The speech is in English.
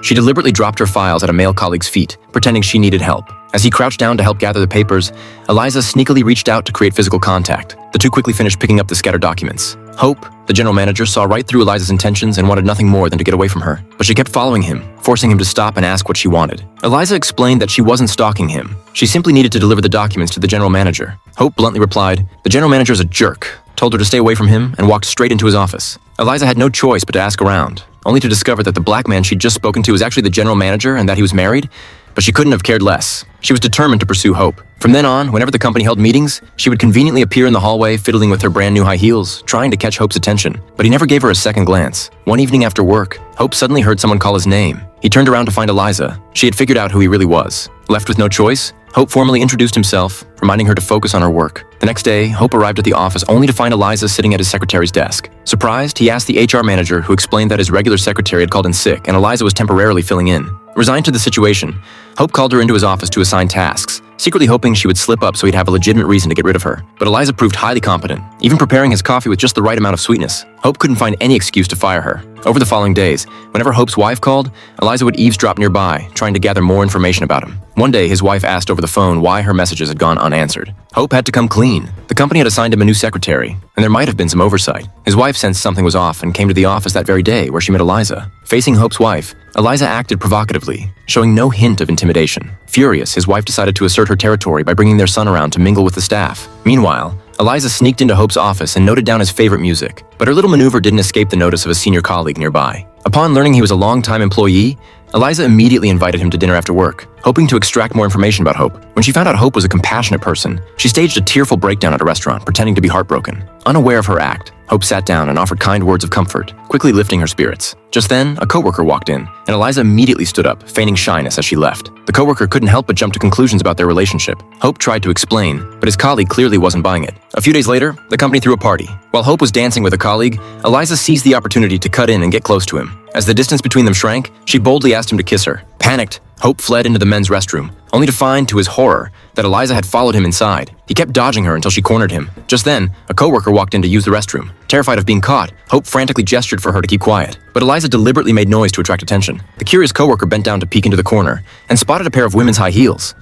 She deliberately dropped her files at a male colleague's feet, pretending she needed help. As he crouched down to help gather the papers, Eliza sneakily reached out to create physical contact. The two quickly finished picking up the scattered documents. Hope, the general manager, saw right through Eliza's intentions and wanted nothing more than to get away from her. But she kept following him, forcing him to stop and ask what she wanted. Eliza explained that she wasn't stalking him. She simply needed to deliver the documents to the general manager. Hope bluntly replied, "The general manager is a jerk," told her to stay away from him, and walked straight into his office. Eliza had no choice but to ask around, only to discover that the black man she'd just spoken to was actually the general manager and that he was married, but she couldn't have cared less. She was determined to pursue Hope. From then on, whenever the company held meetings, she would conveniently appear in the hallway, fiddling with her brand new high heels, trying to catch Hope's attention. But he never gave her a second glance. One evening after work, Hope suddenly heard someone call his name. He turned around to find Eliza. She had figured out who he really was. Left with no choice, Hope formally introduced himself, reminding her to focus on her work. The next day, Hope arrived at the office only to find Eliza sitting at his secretary's desk. Surprised, he asked the HR manager, who explained that his regular secretary had called in sick and Eliza was temporarily filling in. Resigned to the situation, Hope called her into his office to assign tasks, secretly hoping she would slip up so he'd have a legitimate reason to get rid of her. But Eliza proved highly competent, even preparing his coffee with just the right amount of sweetness. Hope couldn't find any excuse to fire her. Over the following days, whenever Hope's wife called, Eliza would eavesdrop nearby, trying to gather more information about him. One day, his wife asked over the phone why her messages had gone unanswered. Hope had to come clean. The company had assigned him a new secretary, and there might have been some oversight. His wife sensed something was off and came to the office that very day, where she met Eliza. Facing Hope's wife, Eliza acted provocatively, showing no hint of intimidation. Furious, his wife decided to assert her territory by bringing their son around to mingle with the staff. Meanwhile, Eliza sneaked into Hope's office and noted down his favorite music, but her little maneuver didn't escape the notice of a senior colleague nearby. Upon learning he was a long-time employee, Eliza immediately invited him to dinner after work, hoping to extract more information about Hope. When she found out Hope was a compassionate person, she staged a tearful breakdown at a restaurant, pretending to be heartbroken. Unaware of her act, Hope sat down and offered kind words of comfort, quickly lifting her spirits. Just then, a coworker walked in, and Eliza immediately stood up, feigning shyness as she left. The coworker couldn't help but jump to conclusions about their relationship. Hope tried to explain, but his colleague clearly wasn't buying it. A few days later, the company threw a party. While Hope was dancing with a colleague, Eliza seized the opportunity to cut in and get close to him. As the distance between them shrank, she boldly asked him to kiss her. Panicked, Hope fled into the men's restroom, only to find, to his horror, that Eliza had followed him inside. He kept dodging her until she cornered him. Just then, a coworker walked in to use the restroom. Terrified of being caught, Hope frantically gestured for her to keep quiet, but Eliza deliberately made noise to attract attention. The curious coworker bent down to peek into the corner and spotted a pair of women's high heels.